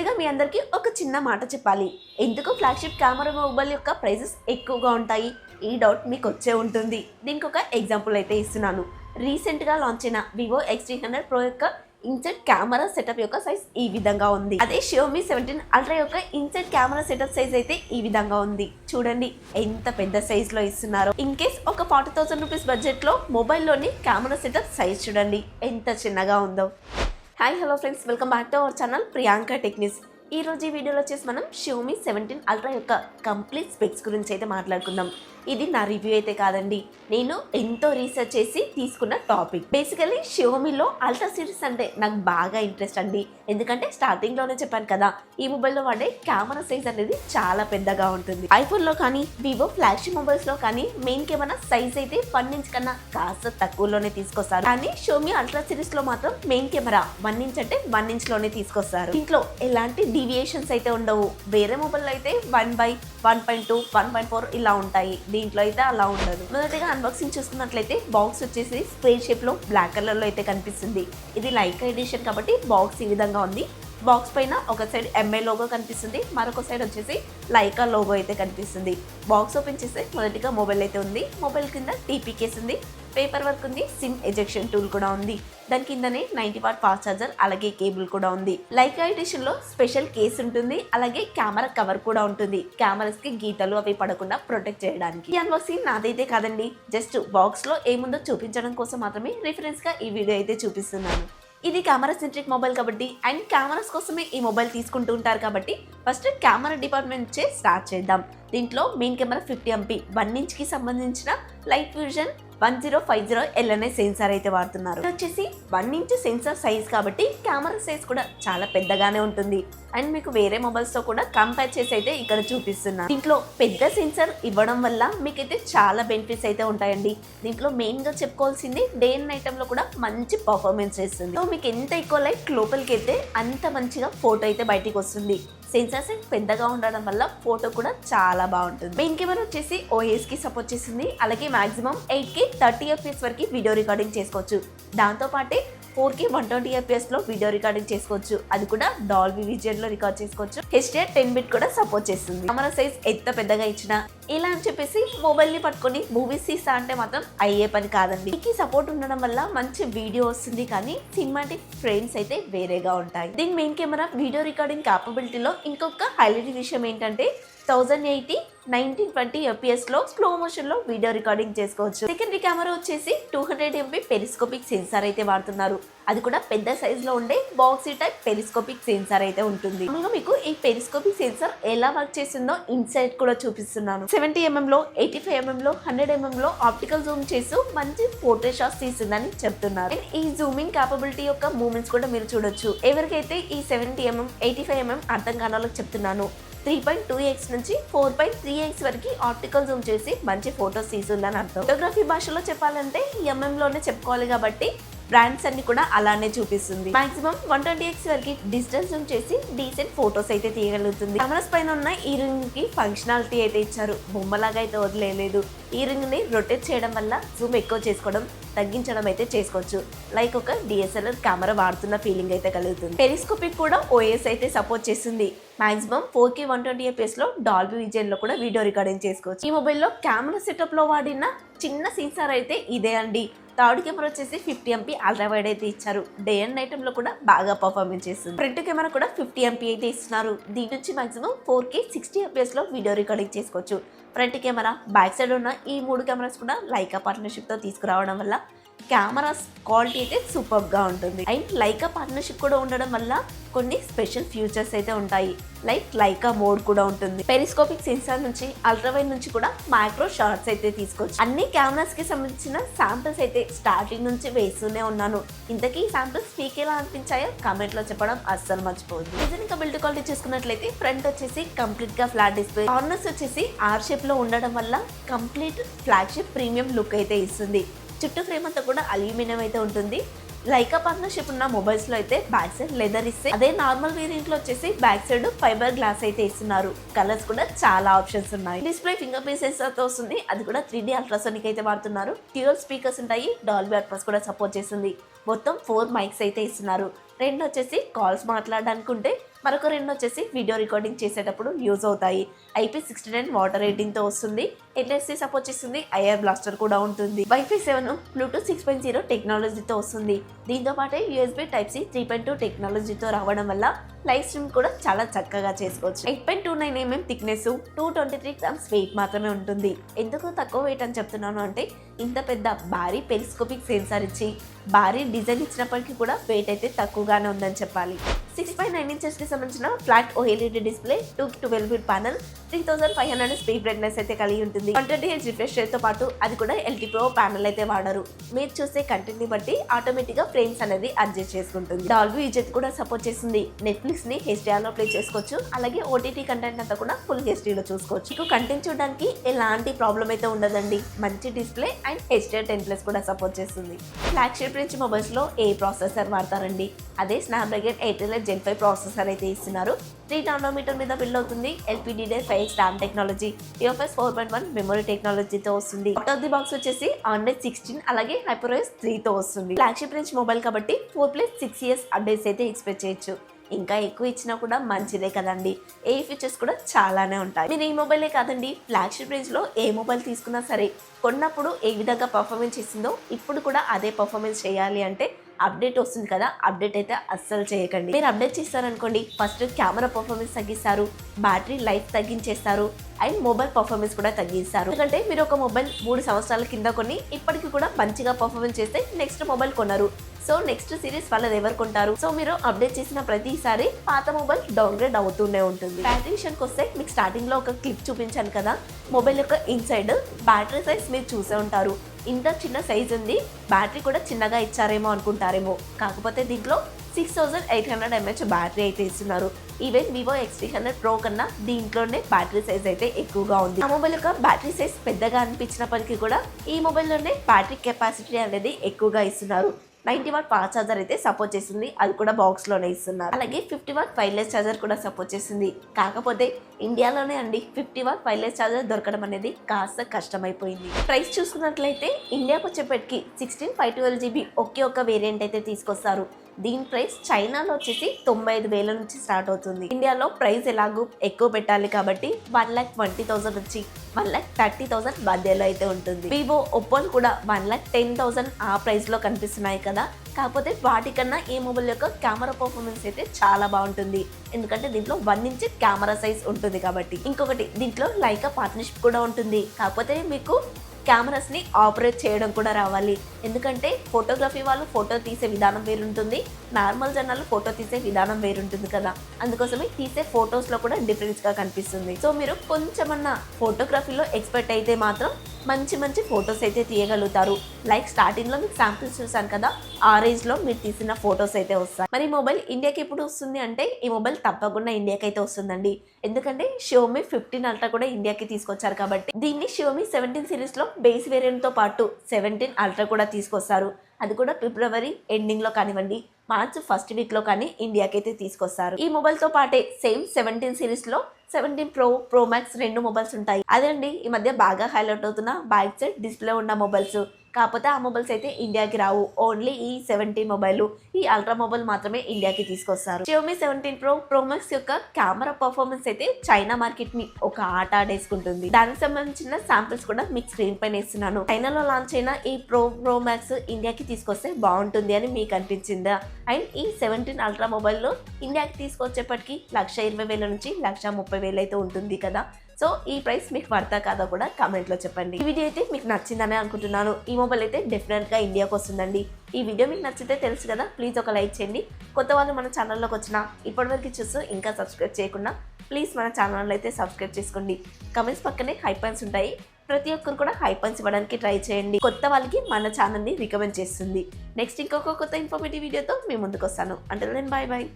ముందుగా మీ అందరికీ ఒక చిన్న మాట చెప్పాలి. ఎందుకు ఫ్లాగ్షిప్ కెమెరా మొబైల్ యొక్క ప్రైసెస్ ఎక్కువగా ఉంటాయి? ఈ డౌట్ మీకు వచ్చే ఉంటుంది. దీనికి ఒక ఎగ్జాంపుల్ అయితే ఇస్తున్నాను. రీసెంట్గా లాంచ్ అయిన వివో X300 Pro యొక్క ఇన్సెట్ కెమెరా సెటప్ యొక్క సైజ్ ఈ విధంగా ఉంది. అదే Xiaomi 17 Ultra యొక్క ఇన్సెట్ కెమెరా సెటప్ సైజ్ అయితే ఈ విధంగా ఉంది. చూడండి ఎంత పెద్ద సైజ్ లో ఇస్తున్నారో. ఇన్ కేస్ ఒక 40,000 రూపీస్ బడ్జెట్ లో మొబైల్లోని కెమెరా సెటప్ సైజ్ చూడండి ఎంత చిన్నగా ఉందో. Hi hello friends, welcome back to our channel Priyanka techniques. ఈ రోజు ఈ వీడియోలో వచ్చేసి మనం Xiaomi 17 Ultra యొక్క కంప్లీట్ స్పెక్స్ గురించి అయితే మాట్లాడుకుందాం. ఇది నా రివ్యూ అయితే కాదండి, నేను ఎంతో రీసెర్చ్ చేసి తీసుకున్న టాపిక్. బేసికలీ Xiaomiలో అల్ట్రా సిరీస్ అంటే నాకు బాగా ఇంట్రెస్ట్ అండి. ఎందుకంటే స్టార్టింగ్లోనే చెప్పాను కదా, ఈ మొబైల్లో వాడే కెమెరా సైజ్ అనేది చాలా పెద్దగా ఉంటుంది. ఐఫోన్లో కానీ వివో ఫ్లాగ్షిప్ మొబైల్స్లో కానీ మెయిన్ కెమెరా సైజ్ అయితే 1 ఇంచ్ కన్నా కాస్త తక్కువలోనే తీసుకొస్తారు. కానీ Xiaomi అల్ట్రా సిరీస్లో మాత్రం మెయిన్ కెమెరా 1 ఇంచ్ అంటే 1 ఇంచ్లోనే తీసుకొస్తారు. దీంట్లో ఎలాంటి డీవియేషన్స్ అయితే ఉండవు. వేరే మొబైల్లో అయితే 1/1.2 1.4 ఇలా ఉంటాయి. దీంట్లో అయితే అలా ఉండదు. మొదటిగా అన్బాక్సింగ్ చూసుకున్నట్లయితే బాక్స్ వచ్చేసి స్క్వేర్ షేప్ లో బ్లాక్ కలర్ లో అయితే కనిపిస్తుంది. ఇది లైకా ఎడిషన్ కాబట్టి బాక్స్ ఈ విధంగా ఉంది. బాక్స్ పైన ఒక సైడ్ ఎంఐ లోగో కనిపిస్తుంది, మరొక సైడ్ వచ్చేసి లైకా లోగో అయితే కనిపిస్తుంది. బాక్స్ ఓపెన్ చేస్తే మొదటిగా మొబైల్ అయితే ఉంది. మొబైల్ కింద టీపీ కేస్ ఉంది, పేపర్ వర్క్ ఉంది, సిమ్ ఎజెక్షన్ టూల్ కూడా ఉంది. దాని కిందనే 90 వాట్ ఫాస్ట్ ఛార్జర్ అలాగే కేబుల్ కూడా ఉంది. లైకా ఎడిషన్ లో స్పెషల్ కేస్ ఉంటుంది, అలాగే కెమెరా కవర్ కూడా ఉంటుంది. కెమెరాస్ కి గీతలు అవి పడకుండా ప్రొటెక్ట్ చేయడానికి. ఈ అన్బాక్సింగ్ నాదైతే కాదండి, జస్ట్ బాక్స్ లో ఏముందో చూపించడం కోసం మాత్రమే రిఫరెన్స్ గా ఈ వీడియో అయితే చూపిస్తున్నాను. ఇది కెమెరా సెంట్రిక్ మొబైల్ కాబట్టి అండ్ కెమెరాస్ కోసమే ఈ మొబైల్ తీసుకుంటూ ఉంటారు కాబట్టి ఫస్ట్ కెమెరా డిపార్ట్మెంట్ నుంచే స్టార్ట్ చేద్దాం. దీంట్లో మెయిన్ కెమెరా 50 MP 1 ఇంచ్ కి సంబంధించిన లైట్ ఫ్యూజన్ 1050 LNA సెన్సార్ అయితే వాడుతున్నారు. ఇది వచ్చేసి 1 ఇంచ్ సెన్సార్ సైజ్ కాబట్టి కెమెరా సైజ్ కూడా చాలా పెద్దగానే ఉంటుంది. అండ్ మీకు వేరే మొబైల్స్ తో కూడా కంపేర్ చేసి అయితే ఇక్కడ చూపిస్తున్నా. దీంట్లో పెద్ద సెన్సార్ ఇవ్వడం వల్ల మీకైతే చాలా బెనిఫిట్స్ అయితే ఉంటాయండి. దీంట్లో మెయిన్ గా చెప్పుకోవాల్సింది డే అండ్ నైట్ లో కూడా మంచి పర్ఫార్మెన్స్ చేస్తుంది. సో మీకు ఎంత ఎక్కువ లైట్ లోపలికి అయితే అంత మంచిగా ఫోటో అయితే బయటికి వస్తుంది. సెన్సార్ సైజ్ పెద్దగా ఉండడం వల్ల ఫోటో కూడా చాలా బాగుంటుంది. మెయిన్ కెమెరా వచ్చేసి OIS కి సపోర్ట్ చేస్తుంది, అలాగే మాక్సిమం 8K 30 FPS వరకు వీడియో రికార్డింగ్ చేసుకోవచ్చు. దాంతో పాటే 4K 120 FPS లో వీడియో రికార్డింగ్ చేసుకోవచ్చు. అది కూడా డాల్బీ విజన్ లో రికార్డ్ చేసుకోవచ్చు. HDR 10 కూడా సపోర్ట్ చేస్తుంది. కెమెరా సైజ్ ఎంత పెద్దగా ఇచ్చినా ఇలా అని చెప్పేసి మొబైల్ ని పట్టుకొని మూవీస్ తీస్తా అంటే మాత్రం అయ్యే పని కాదండి. దీనికి సపోర్ట్ ఉండడం వల్ల మంచి వీడియో వస్తుంది, కానీ సినిమాటిక్ ఫ్రేమ్స్ అయితే వేరేగా ఉంటాయి. దీని మెయిన్ కెమెరా వీడియో రికార్డింగ్ క్యాపబిలిటీలో ఇంకొక హైలైట్ విషయం ఏంటంటే 1080 1920 FPS లో స్లో మోషన్ లో వీడియో రికార్డింగ్ చేసుకోవచ్చు. సెకండరీ కెమెరా వచ్చేసి 200 MP పెరిస్కోపిక్ సెన్సార్ అయితే వాడుతున్నారు. అది కూడా పెద్ద సైజ్ లో ఉండే బాక్సీ టైప్ పెరిస్కోపిక్ సెన్సార్ అయితే ఉంటుంది. మీకు ఈ పెరిస్కోపిక్ సెన్సార్ ఎలా వర్క్ చేస్తుందో ఇన్సైడ్ కూడా చూపిస్తున్నాను. 70 mm లో 85 mm లో 100 mm లో ఆప్టికల్ జూమ్ చేస్తూ మంచి ఫోటో షాట్స్ తీస్తుందని చెప్తున్నారు. ఈ జూమింగ్ క్యాపబిలిటీ యొక్క మూమెంట్స్ కూడా మీరు చూడొచ్చు. ఎవరికైతే ఈ 70 mm 85 mm అర్థం కానాలో చెప్తున్నాను. 3.2x నుంచి 4.3x వరకు ఆప్టికల్ జూమ్ చేసి మంచి ఫోటోస్ తీసుందని అర్థం. ఫోటోగ్రఫీ భాషలో చెప్పాలంటే MM లోనే చెప్పుకోవాలి కాబట్టి బ్రాండ్స్ అన్ని కూడా అలానే చూపిస్తుంది. మాక్సిమం 120x వరకు డిజిటల్ జూమ్ చేసి డీసెంట్ ఫోటోస్ అయితే తీయగలుగుతుంది. కెమెరాస్ పైన ఉన్న ఈ రింగ్ కి ఫంక్షనాలిటీ అయితే ఇచ్చారు, బొమ్మలాగా అయితే వదిలేదు. ఈ రింగ్ ని రొటేట్ చేయడం వల్ల జూమ్ ఎక్కువ చేసుకోవడం తగ్గించడం అయితే చేసుకోవచ్చు. లైక్ ఒక DSLR కెమెరా వాడుతున్న ఫీలింగ్ అయితే కలుగుతుంది. పెరిస్కోపిక్ కూడా OIS అయితే సపోర్ట్ చేస్తుంది. మాక్సిమం 4K 120 FPS లో డాల్బీ విజన్ లో కూడా వీడియో రికార్డింగ్ చేసుకోవచ్చు. ఈ మొబైల్లో కెమెరా సెటప్ లో వాడిన చిన్న సెన్సార్ అయితే ఇదే అండి. థర్డ్ కెమెరా వచ్చేసి 50 MP అల్ట్రా వైడ్ అయితే ఇచ్చారు. డే అండ్ నైట్ లో కూడా బాగా పర్ఫార్మెన్స్ చేస్తుంది. ఫ్రంట్ కెమెరా కూడా 50 MP అయితే ఇస్తున్నారు. దీని నుంచి మాక్సిమం 4K 60 FPS లో వీడియో రికార్డింగ్ చేసుకోవచ్చు. ఫ్రంట్ కెమెరా బ్యాక్ సైడ్ ఉన్న ఈ 3 కెమెరాస్ కూడా లైకా పార్ట్నర్షిప్ తో తీసుకురావడం వల్ల కెమెరాస్ క్వాలిటీ అయితే సూపర్ గా ఉంటుంది. అండ్ లైకా పార్ట్నర్షిప్ కూడా ఉండడం వల్ల కొన్ని స్పెషల్ ఫీచర్స్ అయితే ఉంటాయి. లైక్ లైకా మోడ్ కూడా ఉంటుంది. పెరిస్కోపిక్ సెన్సార్ నుంచి అల్ట్రా వైడ్ నుంచి కూడా మైక్రో షాట్స్ అయితే తీసుకోవచ్చు. అన్ని కెమెరాస్ కి సంబంధించిన శాంపిల్స్ అయితే స్టార్టింగ్ నుంచి వేస్తూనే ఉన్నాను. ఇంతకీ శాంపిల్స్ మీకు ఎలా అనిపించాయో కామెంట్ లో చెప్పడం అస్సలు మర్చిపోవద్దు. నిజంగా బిల్డ్ క్వాలిటీ చూసుకున్నట్లయితే ఫ్రంట్ వచ్చేసి కంప్లీట్ గా ఫ్లాట్ డిస్ప్లే, కార్నర్స్ వచ్చేసి R షేప్ లో ఉండడం వల్ల కంప్లీట్ ఫ్లాగ్షిప్ ప్రీమియం లుక్ అయితే ఇస్తుంది. చుట్టూ ఫ్రేమ్ అంతా కూడా అల్యూమినియం అయితే ఉంటుంది. లైకా పార్ట్నర్షిప్ ఉన్న మొబైల్స్ లో అయితే బ్యాక్ సైడ్ లెదర్ ఇస్తే, అదే నార్మల్ వేరియంట్ లో వచ్చేసి బ్యాక్ సైడ్ ఫైబర్ గ్లాస్ అయితే ఇస్తున్నారు. కలర్స్ కూడా చాలా ఆప్షన్స్ ఉన్నాయి. డిస్ప్లే ఫింగర్ ప్రింట్ సెన్సార్ తో వస్తుంది. అది కూడా 3D అల్ట్రాసోనిక్ అయితే వాడుతున్నారు. డ్యూయల్ స్పీకర్స్ ఉంటాయి, డాల్బీ అట్మాస్ కూడా సపోర్ట్ చేస్తుంది. మొత్తం 4 మైక్స్ అయితే ఇస్తున్నారు. రెండు వచ్చేసి కాల్స్ మాట్లాడడానికి ఉంటే మరొక 2 వచ్చేసి వీడియో రికార్డింగ్ చేసేటప్పుడు యూజ్ అవుతాయి. IP69 వాటర్ రేటింగ్తో వస్తుంది. NFC సపోర్ట్ చేస్తుంది. ఐఆర్ బ్లాస్టర్ కూడా ఉంటుంది. Wi-Fi 7 బ్లూటూత్ 6.0 టెక్నాలజీతో వస్తుంది. దీంతో పాటే USB Type-C 3.2 టెక్నాలజీతో రావడం వల్ల లైవ్ స్ట్రీమ్ కూడా చాలా చక్కగా చేసుకోవచ్చు. 8.29 mm థిక్నెస్, 223 grams వెయిట్ మాత్రమే ఉంటుంది. ఎందుకు తక్కువ వెయిట్ అని చెప్తున్నాను అంటే ఇంత పెద్ద భారీ పెరిస్కోపిక్ సెన్సార్ ఇచ్చి భారీ డిజైన్ ఇచ్చినప్పటికీ కూడా వెయిట్ అయితే తక్కువగానే ఉందని చెప్పాలి. 6.9 inches కి సంబంధించిన flat OLED display, 212-bit panel, 3500 speed brightness అయితే కలిగి ఉంటుంది. 120Hz రిఫ్రెష్ రేట్ తో పాటు అది కూడా LT Pro ప్యానల్ అయితే వాడరు. మీరు చూసే కంటెంట్ ని బట్టి ఆటోమేటిక్ గా ఫ్రేమ్స్ అనేది అడ్జస్ట్ చేసుకుంటుంది. డాల్బీ విజెట్ కూడా సపోర్ట్ చేస్తుంది. నెట్ఫ్లిక్స్ ని HDR లో ప్లే చేసుకోవచ్చు. అలాగే OTT కంటెంట్ అంతా కూడా ఫుల్ HD లో చూసుకోవచ్చు. మీకు కంటెంట్ చూడడానికి ఎలాంటి ప్రాబ్లం అయితే ఉండదండి. మంచి డిస్ప్లే అండ్ HDR10+ కూడా సపోర్ట్ చేస్తుంది. ఫ్లాగ్షిప్ రేంజ్ మొబైల్స్ లో ఏ ప్రాసెసర్ వాడతారండి? అదే స్నాప్డ్రాగన్ 8 Gen 5 ప్రాసెసర్ అయితే ఇస్తున్నారు. 3 nm మీద బిల్డ్ అవుతుంది. LPDDR5X RAM technology, UFS 4.1 memory టెక్నాలజీతో వస్తుంది. అవుట్ ఆఫ్ ది బాక్స్ వచ్చేసి Android 16 అలాగే HyperOS 3 తో వస్తుంది. ఫ్లాగ్షిప్ రేంజ్ మొబైల్ కాబట్టి 4+6 years అప్డేట్స్ అయితే ఎక్స్పెక్ట్ చేయొచ్చు. ఇంకా ఎక్కువ ఇచ్చినా కూడా మంచిదే కదండి. ఏ ఫీచర్స్ కూడా చాలానే ఉంటాయి. మీరు ఈ మొబైలే కాదండి, ఫ్లాగ్షిప్ రేంజ్లో ఏ మొబైల్ తీసుకున్నా సరే కొన్నప్పుడు ఏ విధంగా పర్ఫార్మెన్స్ ఇస్తుందో ఇప్పుడు కూడా అదే పర్ఫార్మెన్స్ చేయాలి అంటే అప్డేట్ వస్తుంది కదా, అప్డేట్ అయితే అస్సలు చేయకండి. మీరు అప్డేట్ చేస్తారనుకోండి, ఫస్ట్ కెమెరా పర్ఫార్మెన్స్ తగ్గిస్తారు, బ్యాటరీ లైఫ్ తగ్గించేస్తారు అండ్ మొబైల్ పర్ఫార్మెన్స్ కూడా తగ్గిస్తారు. ఎందుకంటే మీరు ఒక మొబైల్ 3 సంవత్సరాల కింద కొని ఇప్పటికి కూడా మంచిగా పర్ఫార్మెన్స్ చేస్తే నెక్స్ట్ మొబైల్ కొన్నారు. సో నెక్స్ట్ సిరీస్ వాళ్ళది ఎవరు కొంటారు? సో మీరు అప్డేట్ చేసిన ప్రతిసారి పాత మొబైల్ డౌన్గ్రేడ్ అవుతూనే ఉంటుంది. బ్యాటరీ విషయానికి వస్తే మీకు స్టార్టింగ్ లో ఒక క్లిప్ చూపించాను కదా, మొబైల్ యొక్క ఇన్సైడ్ బ్యాటరీ సైజ్ మీరు చూసే ఉంటారు. ఇంత చిన్న సైజ్ ఉంది, బ్యాటరీ కూడా చిన్నగా ఇచ్చారేమో అనుకుంటారేమో. కాకపోతే దీంట్లో 6800 mAh బ్యాటరీ అయితే ఇస్తున్నారు. ఈవెన్ Vivo X300 Pro కన్నా దీంట్లోనే బ్యాటరీ సైజ్ అయితే ఎక్కువగా ఉంది. ఆ మొబైల్ యొక్క బ్యాటరీ సైజ్ పెద్దగా అనిపించినప్పటికీ కూడా ఈ మొబైల్లోనే బ్యాటరీ కెపాసిటీ అనేది ఎక్కువగా ఇస్తున్నారు. 90 వాట్ ఫాస్ట్ ఛార్జర్ అయితే సపోర్ట్ చేస్తుంది. అది కూడా బాక్స్ లోనే ఇస్తున్నారు. అలాగే 50 వాట్ వైర్లెస్ ఛార్జర్ కూడా సపోర్ట్ చేస్తుంది. కాకపోతే ఇండియాలోనే అండి 50 వాట్ వైర్లెస్ ఛార్జర్ దొరకడం అనేది కాస్త కష్టమైపోయింది. ప్రైస్ చూసుకున్నట్లయితే ఇండియాకు వచ్చేప్పటికి 16/512GB ఒకే ఒక్క వేరియంట్ అయితే తీసుకొస్తారు. దీని ప్రైస్ చైనాలో వచ్చేసి 95,000 నుంచి స్టార్ట్ అవుతుంది. ఇండియాలో ప్రైస్ ఎలాగూ ఎక్కువ పెట్టాలి కాబట్టి 1,20,000 నుంచి 1,30,000 మధ్యలో అయితే ఉంటుంది. వివో, ఒప్పోలు కూడా 1,10,000 ఆ ప్రైస్ లో కనిపిస్తున్నాయి కదా. కాకపోతే వాటికన్నా ఈ మొబైల్ యొక్క కెమెరా పర్ఫార్మెన్స్ అయితే చాలా బాగుంటుంది. ఎందుకంటే దీంట్లో 1 ఇంచ్ కెమెరా సైజ్ ఉంటుంది కాబట్టి. ఇంకొకటి దీంట్లో లైకా పార్ట్నర్షిప్ కూడా ఉంటుంది. కాకపోతే మీకు కెమెరాస్ ని ఆపరేట్ చేయడం కూడా రావాలి. ఎందుకంటే ఫోటోగ్రఫీ వాళ్ళు ఫోటో తీసే విధానం వేరుంటుంది, నార్మల్ జనాలు ఫోటో తీసే విధానం వేరుంటుంది కదా. అందుకోసమే తీసే ఫొటోస్ లో కూడా డిఫరెన్స్ గా కనిపిస్తుంది. సో మీరు కొంచెమన్నా ఫోటోగ్రఫీలో ఎక్స్పర్ట్ అయితే మాత్రం మంచి మంచి ఫొటోస్ అయితే తీయగలుగుతారు. లైక్ స్టార్టింగ్ లో మీకు శాంపిల్స్ చూసాను కదా, ఆ రేంజ్ లో మీరు తీసిన ఫొటోస్ అయితే వస్తాయి. మరి ఈ మొబైల్ ఇండియాకి ఎప్పుడు వస్తుంది అంటే ఈ మొబైల్ తప్పకుండా ఇండియాకి అయితే వస్తుందండి. ఎందుకంటే Xiaomi 15 Ultra కూడా ఇండియాకి తీసుకొచ్చారు కాబట్టి దీన్ని Xiaomi 17 సిరీస్ లో బేస్ వేరియంట్ తో పాటు 17 Ultra కూడా తీసుకొస్తారు. అది కూడా ఫిబ్రవరి ఎండింగ్ లో కానివ్వండి, మార్చ్ ఫస్ట్ వీక్ లో కానీ ఇండియాకి అయితే తీసుకొస్తారు. ఈ మొబైల్ తో పాటే సేమ్ 17 సిరీస్ లో 17 Pro Max 2 మొబైల్స్ ఉంటాయి. అదండి ఈ మధ్య బాగా హైలైట్ అవుతున్న బ్యాక్ సైడ్ డిస్ప్లే ఉన్న మొబైల్స్. కాకపోతే ఆ మొబైల్స్ అయితే ఇండియాకి రావు. ఓన్లీ ఈ 17 మొబైల్, ఈ అల్ట్రా మొబైల్ మాత్రమే ఇండియాకి తీసుకొస్తారు. Xiaomi 17 Pro Max యొక్క కెమెరా పర్ఫార్మెన్స్ అయితే చైనా మార్కెట్ ని ఒక ఆట ఆడేసుకుంటుంది. దానికి సంబంధించిన శాంపిల్స్ కూడా మీకు స్క్రీన్ పైన ఇస్తున్నాను. చైనాలో లాంచ్ అయిన ఈ Pro Max ఇండియాకి తీసుకొస్తే బాగుంటుంది అని మీకు అనిపించిందా? అండ్ ఈ 17 Ultra మొబైల్ లో ఇండియాకి తీసుకొచ్చేప్పటికి 1,20,000 నుంచి 1,30,000 అయితే ఉంటుంది కదా. సో ఈ ప్రైస్ మీకు వర్తా కాదా కూడా కామెంట్లో చెప్పండి. ఈ వీడియో అయితే మీకు నచ్చిందని అనుకుంటున్నాను. ఈ మొబైల్ అయితే డెఫినెట్గా ఇండియాకి వస్తుందండి. ఈ వీడియో మీకు నచ్చితే తెలుసు కదా, ప్లీజ్ ఒక లైక్ చేయండి. కొత్త వాళ్ళు మన ఛానల్లోకి వచ్చినా ఇప్పటివరకు చూస్తూ ఇంకా సబ్స్క్రైబ్ చేయకుండా ప్లీజ్ మన ఛానల్ అయితే సబ్స్క్రైబ్ చేసుకోండి. కమెంట్స్ పక్కనే హై పాయింట్స్ ఉంటాయి. ప్రతి ఒక్కరు కూడా హై పాయింట్స్ ఇవ్వడానికి ట్రై చేయండి. కొత్త వాళ్ళకి మన ఛానల్ని రికమెండ్ చేస్తుంది. నెక్స్ట్ ఇంకొక కొత్త ఇన్ఫర్మేటివ్ వీడియోతో మీ ముందుకు వస్తాను. అంటే నేను బాయ్ బాయ్.